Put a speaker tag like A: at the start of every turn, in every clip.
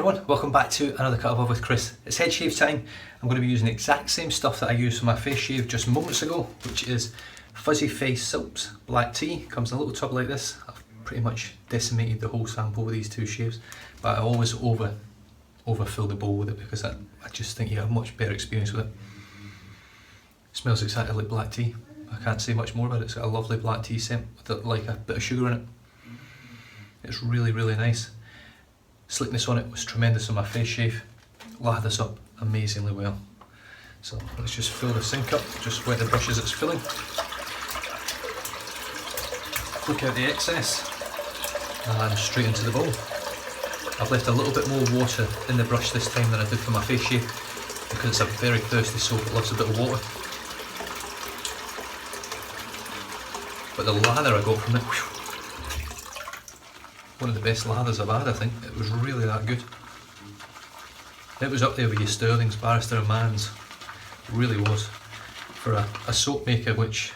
A: everyone, welcome back to another Cut Above with Chris. It's head shave time. I'm going to be using the exact same stuff that I used for my face shave just moments ago, which is Fuzzy Face Soaps Black Tea. Comes in a little tub like this. I've pretty much decimated the whole sample with these two shaves, but I always overfill the bowl with it because I just think you have a much better experience with it. It smells exactly like black tea. I can't say much more about it. It's got a lovely black tea scent with like a bit of sugar in it. It's really, really nice. Slickness on it was tremendous on my face shave. Lathers up amazingly well. So let's just fill the sink up, just wet the brush as it's filling. Flick out the excess and straight into the bowl. I've left a little bit more water in the brush this time than I did for my face shave because it's a very thirsty soap, it loves a bit of water. But the lather I got from it, whew, one of the best lathers I've had, I think. It was really that good. It was up there with your Sterling's, Barrister and Mann's. It really was. For a soap maker which,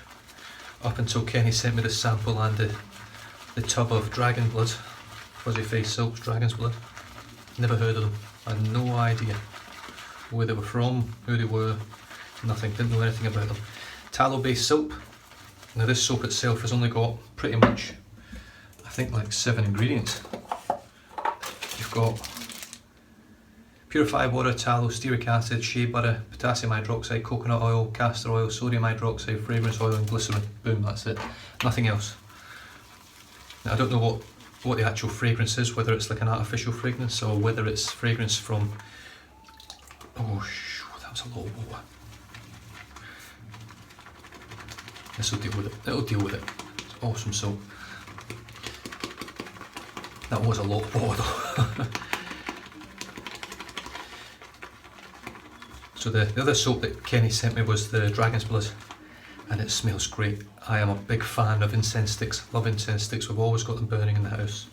A: up until Kenny sent me the sample and the tub of Dragon Blood, Fuzzy Face Soaps, Dragon's Blood, never heard of them. I had no idea where they were from, who they were, nothing, didn't know anything about them. Tallow based soap. Now this soap itself has only got pretty much, I think, like 7 ingredients. You've got purified water, tallow, stearic acid, shea butter, potassium hydroxide, coconut oil, castor oil, sodium hydroxide, fragrance oil and glycerin. Boom, that's it. Nothing else. Now I don't know what the actual fragrance is, whether it's like an artificial fragrance or whether it's fragrance from... Oh, that was a lot of water. This will deal with it. It'll deal with it. It's awesome soap. That was a lot of water though. So the other soap that Kenny sent me was the Dragon's Blood, and it smells great. I am a big fan of incense sticks. Love incense sticks. We've always got them burning in the house.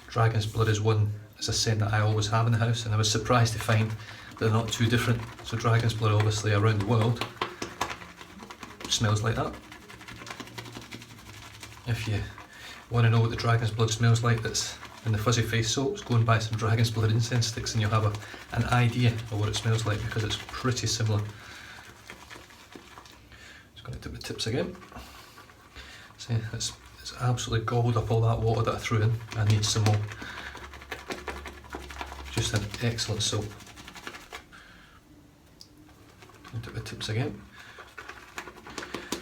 A: Dragon's Blood is a scent that I always have in the house, and I was surprised to find that they're not too different. So Dragon's Blood, obviously around the world, smells like that. If you want to know what the Dragon's Blood smells like that's in the Fuzzy Face soaps, go and buy some Dragon's Blood incense sticks and you'll have an idea of what it smells like because it's pretty similar. Just going to dip the tips again. See, it's absolutely gobbled up all that water that I threw in. I need some more. Just an excellent soap. Dip the tips again.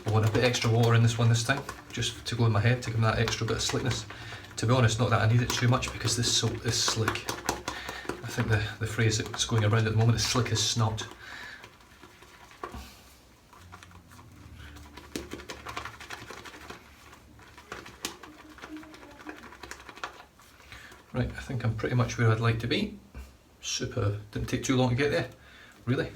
A: I want a bit extra water in this one this time, just to go in my head, to give me that extra bit of slickness. To be honest, not that I need it too much because this soap is slick. I think the phrase that's going around at the moment is slick as snot. Right, I think I'm pretty much where I'd like to be. Superb. Didn't take too long to get there, really.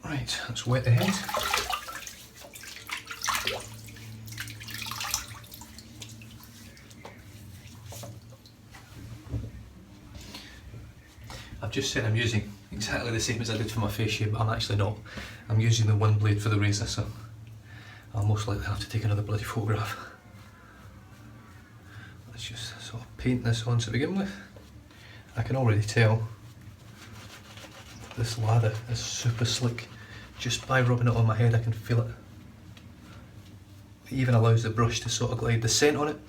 A: Right, let's wet the head. I've just said I'm using exactly the same as I did for my face shave, but I'm actually not. I'm using the one blade for the razor, so I'll most likely have to take another bloody photograph. Let's just sort of paint this on to begin with. I can already tell this lather is super slick. Just by rubbing it on my head I can feel it. It even allows the brush to sort of glide. The scent on it,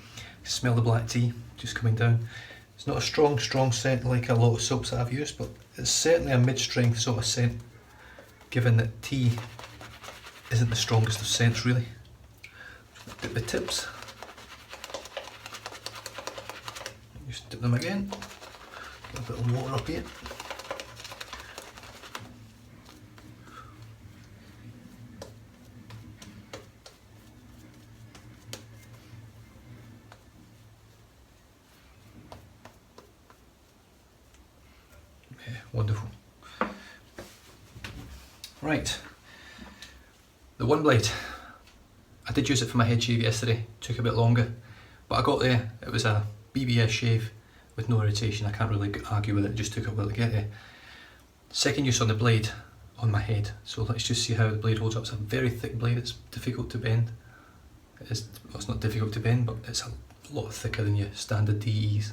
A: smell the black tea just coming down. It's not a strong scent like a lot of soaps that I've used, but it's certainly a mid-strength sort of scent, given that tea isn't the strongest of scents really. Dip the tips. Just dip them again. Get a bit of water up here. Wonderful. Right, the one blade. I did use it for my head shave yesterday, took a bit longer, but I got there. It was a BBS shave, with no irritation. I can't really argue with it, it just took a while to get there. Second use on the blade, on my head. So let's just see how the blade holds up. It's a very thick blade, it's difficult to bend. Well, it's not difficult to bend, but it's a lot thicker than your standard DEs.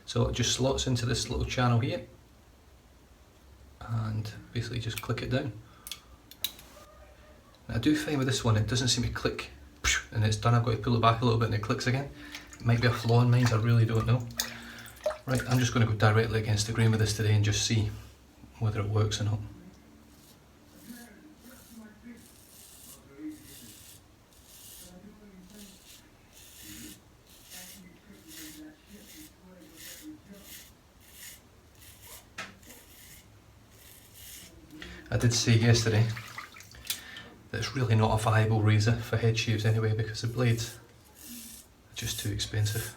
A: So it just slots into this little channel here, and basically just click it down. Now, I do find with this one it doesn't seem to click and it's done. I've got to pull it back a little bit and it clicks again. It might be a flaw in mine, I really don't know. Right, I'm just going to go directly against the grain with this today and just see whether it works or not. I did say yesterday that it's really not a viable razor for head shaves anyway, because the blades are just too expensive.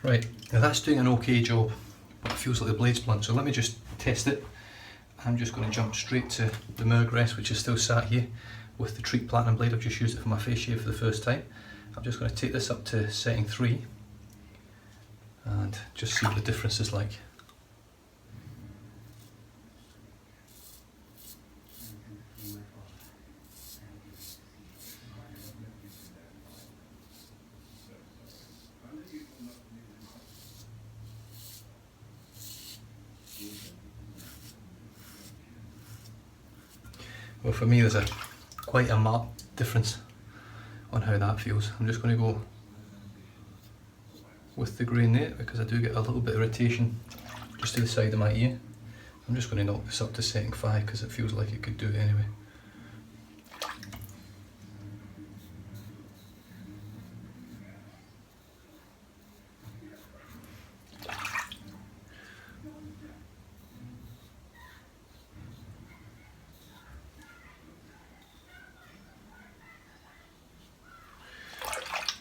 A: Right, now that's doing an okay job, but it feels like the blade's blunt, so let me just test it. I'm just going to jump straight to the Merg rest, which is still sat here with the Treat Platinum blade. I've just used it for my face shave for the first time. I'm just going to take this up to setting 3 and just see what the difference is like. Well, for me there's quite a marked difference on how that feels. I'm just going to go with the grain there because I do get a little bit of irritation just to the side of my ear. I'm just going to knock this up to setting 5 because it feels like it could do it anyway.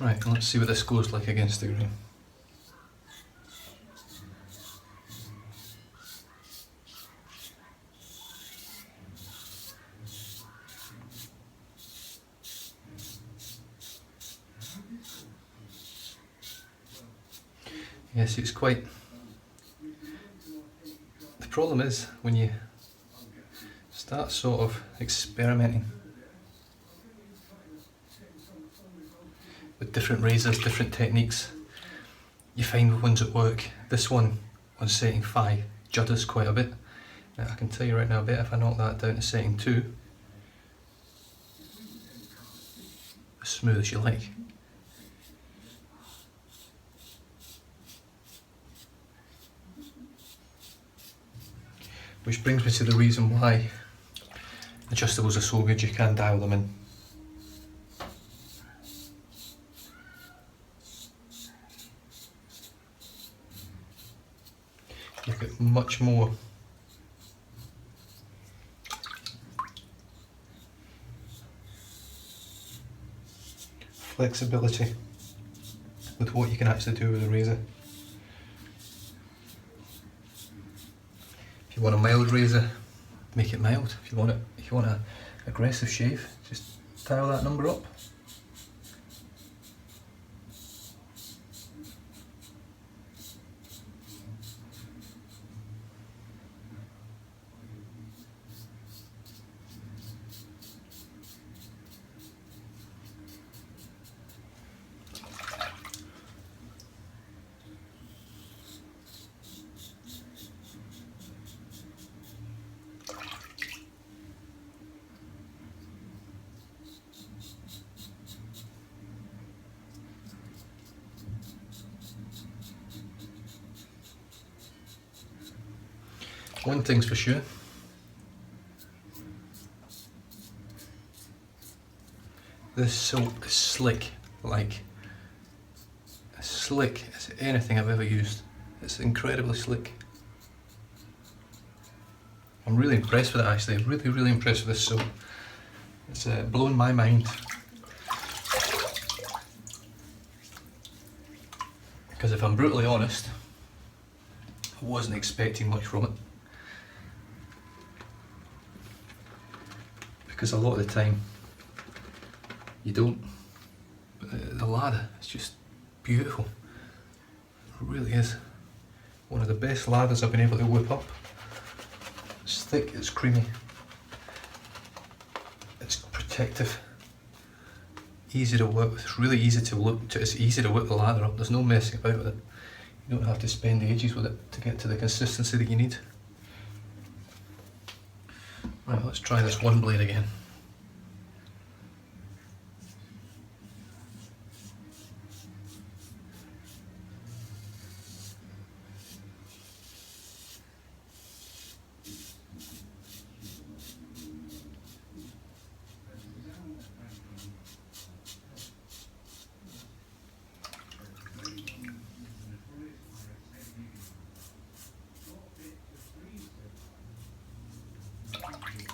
A: Right, let's see what this goes like against the grain. Yes, it's quite... The problem is when you start sort of experimenting with different razors, different techniques, you find ones that work. This one on setting 5 judders quite a bit. Now, I can tell you right now, I bet if I knock that down to setting 2, as smooth as you like. Which brings me to the reason why adjustables are so good, you can dial them in. You get much more flexibility with what you can actually do with a razor. If you want a mild razor, make it mild. If you want an aggressive shave, just dial that number up. One thing's for sure, this soap is slick, like as slick as anything I've ever used. It's incredibly slick. I'm really impressed with it actually, really impressed with this soap. It's blown my mind. Because if I'm brutally honest, wasn't expecting much from it, because a lot of the time you don't. But the lather is just beautiful. It really is one of the best lathers I've been able to whip up. It's thick, it's creamy, it's protective, easy to work with. It's really easy to look to. It's easy to whip the lather up. There's no messing about with it. You don't have to spend ages with it to get to the consistency that you need. Right, let's try this one blade again.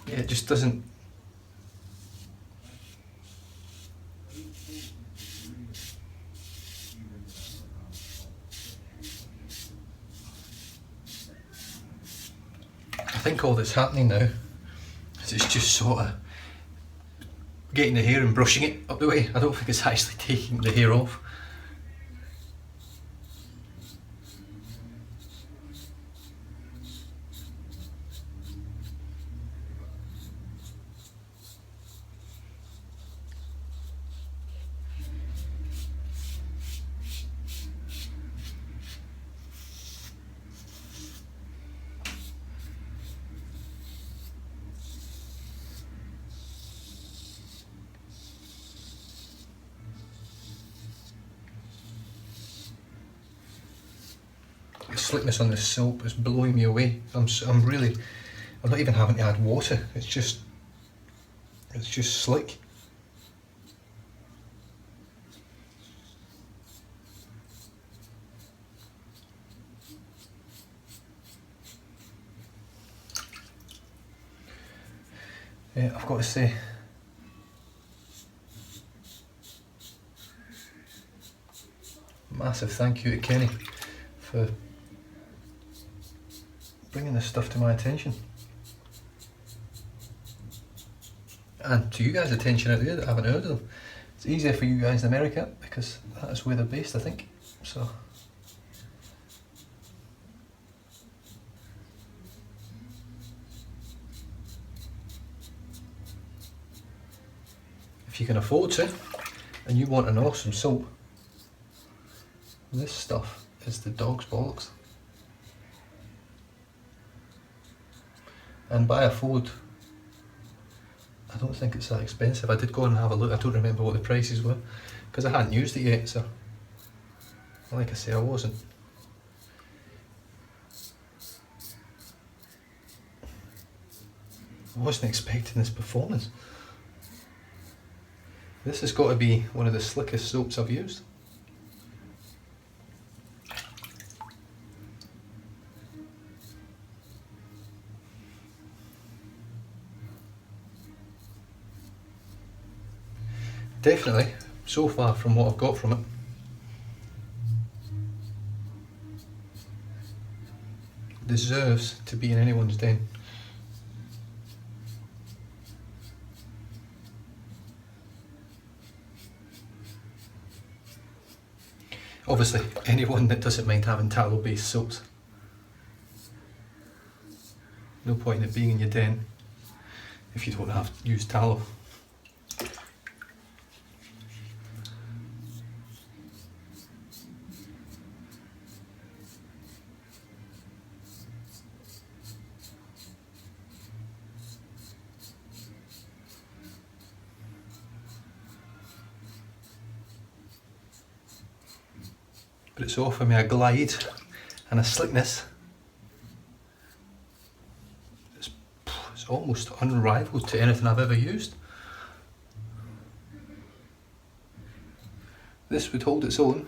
A: Yeah, it just doesn't. I think all that's happening now is it's just sort of getting the hair and brushing it up the way. I don't think it's actually taking the hair off. The slickness on this soap is blowing me away. I'm not even having to add water. It's just slick. Yeah, I've got to say, massive thank you to Kenny for bringing this stuff to my attention, and to you guys' attention out there that haven't heard of them. It's easier for you guys in America because that is where they're based, I think. So if you can afford to and you want an awesome soap, this stuff is the dog's bollocks. And by afford, I don't think it's that expensive. I did go and have a look. I don't remember what the prices were because I hadn't used it yet, so like I say, I wasn't expecting this performance. This has got to be one of the slickest soaps I've used. Definitely, so far from what I've got from it, deserves to be in anyone's den. Obviously, anyone that doesn't mind having tallow-based soaps. No point in it being in your den if you don't have to use tallow. But it's offering me a glide and a slickness. It's almost unrivaled to anything I've ever used. This would hold its own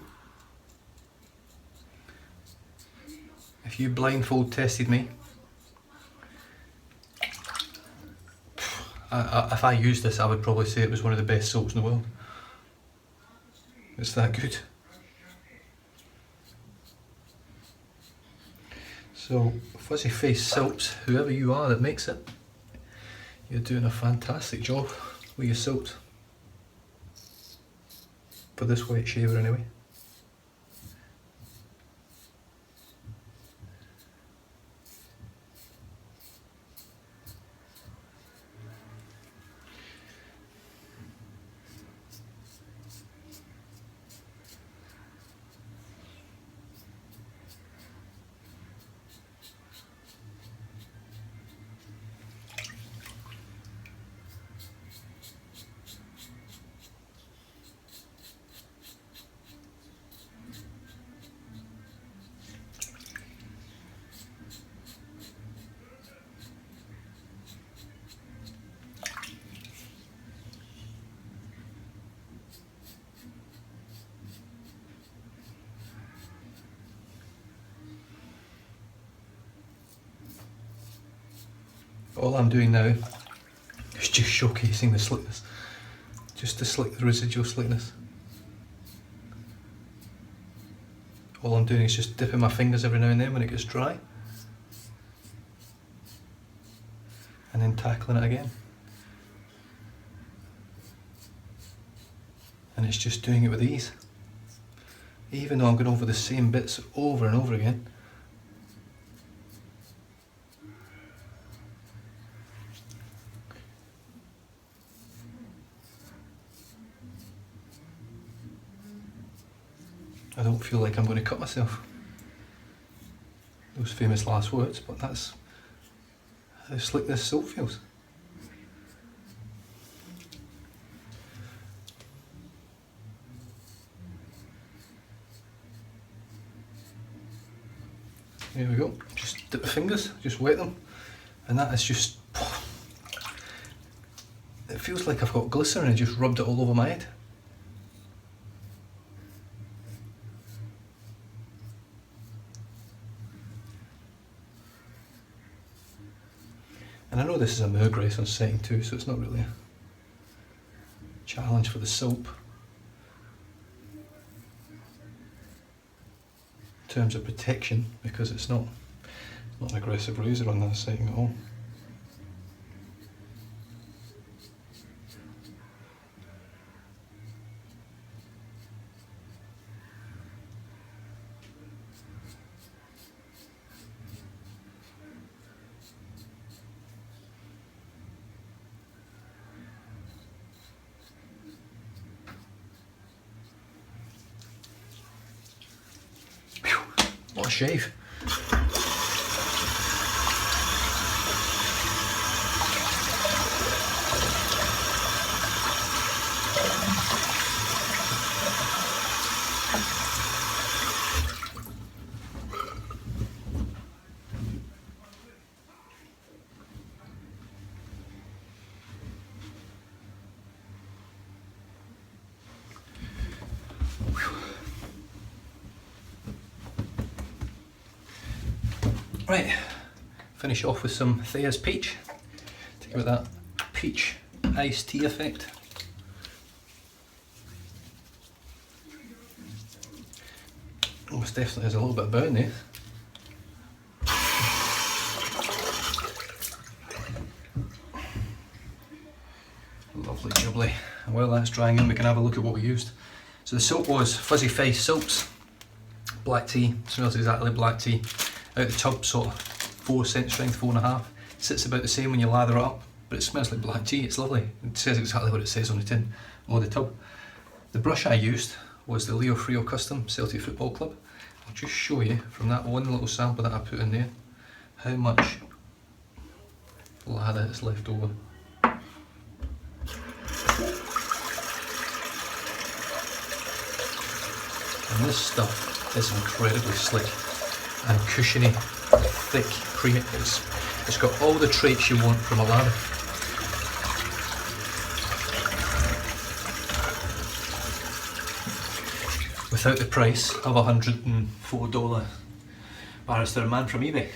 A: if you blindfold tested me. If I used this, I would probably say it was one of the best soaps in the world. It's that good. So Fuzzy Face Soaps, whoever you are that makes it, you're doing a fantastic job with your soaps. For this wet shaver anyway. All I'm doing now is just showcasing the slickness, just to slick the residual slickness. All I'm doing is just dipping my fingers every now and then when it gets dry, and then tackling it again. And it's just doing it with ease. Even though I'm going over the same bits over and over again. I don't feel like I'm going to cut myself. Those famous last words, but that's how slick this soap feels. There we go, just dip the fingers, just wet them, and that is just, it feels like I've got glycerin and just rubbed it all over my head. And I know this is a Merg race on setting 2, so it's not really a challenge for the soap in terms of protection, because it's not an aggressive razor on that setting at all. What a shave. Right, finish off with some Thayer's Peach to give it that peach iced tea effect. Almost definitely has a little bit of burn there. Lovely jubbly. And while that's drying in, we can have a look at what we used. So the soap was Fuzzy Face Soaps, black tea, smells exactly like black tea. Out the tub, sort of 4 cent strength, 4.5. Sits about the same when you lather it up, but it smells like black tea, it's lovely. It says exactly what it says on the tin or the tub. The brush I used was the Leo Frio Custom Celtic Football Club. I'll just show you from that one little sample that I put in there how much lather is left over. And this stuff is incredibly slick and cushiony, thick, creamy. It's got all the traits you want from a lather. Without the price of $104 Barrister Man from eBay.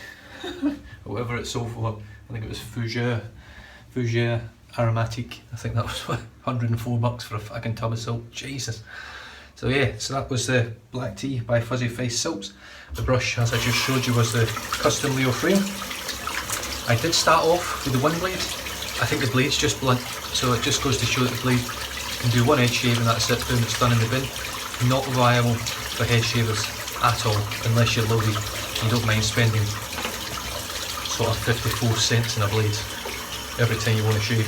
A: Whatever it sold for, I think it was Fougere Aromatique. I think that was $104 for a fucking tub of soap. Jesus. So yeah, so that was the Black Tea by Fuzzy Face Soaps. The brush, as I just showed you, was the custom Leo Frio. I did start off with the one blade. I think the blade's just blunt, so it just goes to show that the blade can do one head shave and that's it, boom, it's done in the bin. Not viable for head shavers at all, unless you're loaded and don't mind spending sort of 54 cents in a blade every time you want to shave.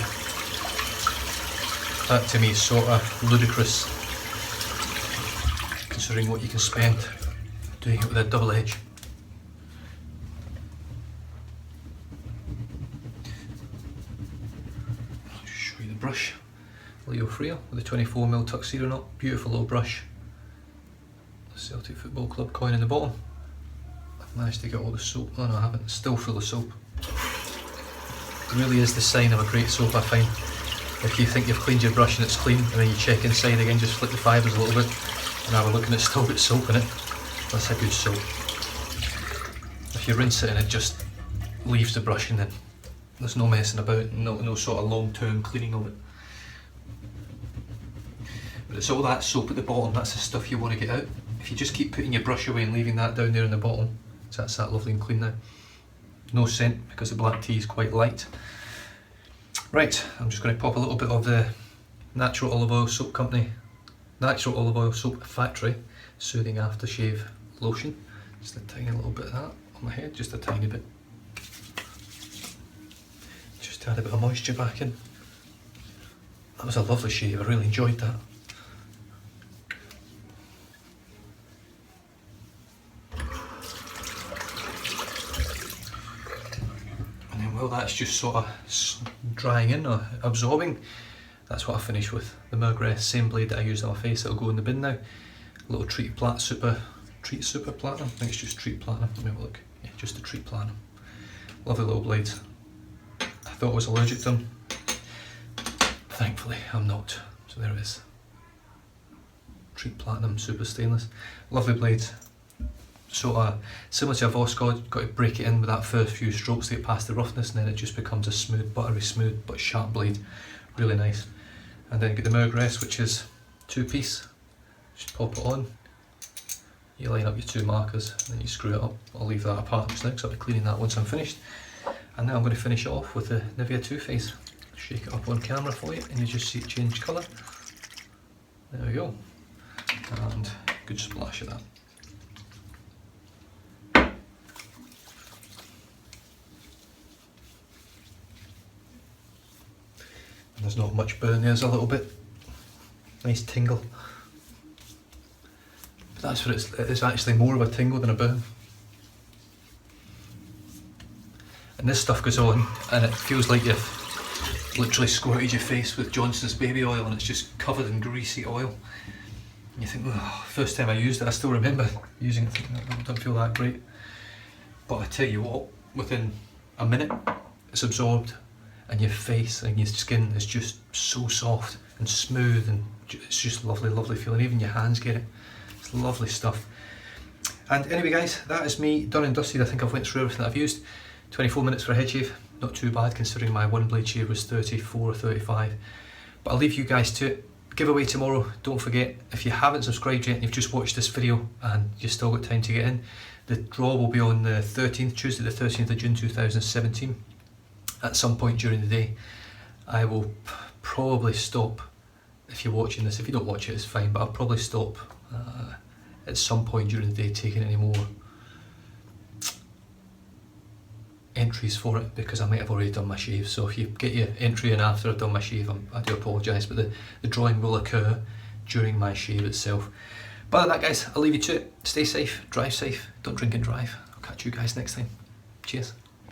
A: That to me is sort of ludicrous, considering what you can spend doing it with a double edge. I'll just show you the brush. Leo Frio with a 24mm tuxedo knot, beautiful little brush. The Celtic Football Club coin in the bottom. I've managed to get all the soap, oh no I haven't, it's still full of soap. It really is the sign of a great soap, I find. If you think you've cleaned your brush and it's clean, and then you check inside again, just flick the fibres a little bit and have a look and it's still got soap in it. That's a good soap. If you rinse it and it just leaves the brush and then there's no messing about, no sort of long-term cleaning of it. But it's all that soap at the bottom, that's the stuff you want to get out. If you just keep putting your brush away and leaving that down there in the bottom, so that's that lovely and clean now. No scent because the black tea is quite light. Right, I'm just going to pop a little bit of the Natural Olive Oil Soap Company, Natural Olive Oil Soap Factory Soothing Aftershave Lotion. Just a tiny little bit of that on my head, just a tiny bit. Just to add a bit of moisture back in. That was a lovely shave, I really enjoyed that. And then while that's just sort of drying in or absorbing, that's what I finish with. The Murgress, same blade that I used on my face, it'll go in the bin now. A little Treat Super Platinum, I think it's just Treat Platinum, let me have a look. Yeah, just the Treat Platinum. Lovely little blades. I thought I was allergic to them. Thankfully I'm not, so there it is. Treat Platinum Super Stainless. Lovely blades. Sort of similar to a Voskhod, got to break it in with that first few strokes to get past the roughness, and then it just becomes a smooth, buttery smooth but sharp blade. Really nice. And then get the Murgress, which is 2-piece. Just pop it on. You line up your 2 markers and then you screw it up. I'll leave that apart just now because I'll be cleaning that once I'm finished. And now I'm going to finish it off with the Nivea Too Faced. Shake it up on camera for you and you just see it change colour. There we go. And good splash of that. And there's not much burn, there's a little bit. Nice tingle. But that's what it's actually more of a tingle than a burn. And this stuff goes on and it feels like you've literally squirted your face with Johnson's baby oil and it's just covered in greasy oil. And you think, oh, first time I used it, I still remember using it thinking, oh, it don't feel that great. But I tell you what, within a minute it's absorbed and your face and your skin is just so soft and smooth and it's just lovely, lovely feeling. Even your hands get it. It's lovely stuff. And anyway guys, that is me done and dusted. I think I've went through everything that I've used. 24 minutes for a head shave, not too bad considering my one blade shave was 34 or 35. But I'll leave you guys to it. Giveaway tomorrow, don't forget, if you haven't subscribed yet and you've just watched this video and you've still got time to get in, the draw will be on the 13th, Tuesday the 13th of June 2017. At some point during the day. I will probably stop, if you're watching this, if you don't watch it it's fine, but I'll probably stop at some point during the day taking any more entries for it because I might have already done my shave. So if you get your entry in after I've done my shave, I do apologise, but the drawing will occur during my shave itself. But other than that guys, I'll leave you to it. Stay safe, drive safe, don't drink and drive. I'll catch you guys next time. Cheers.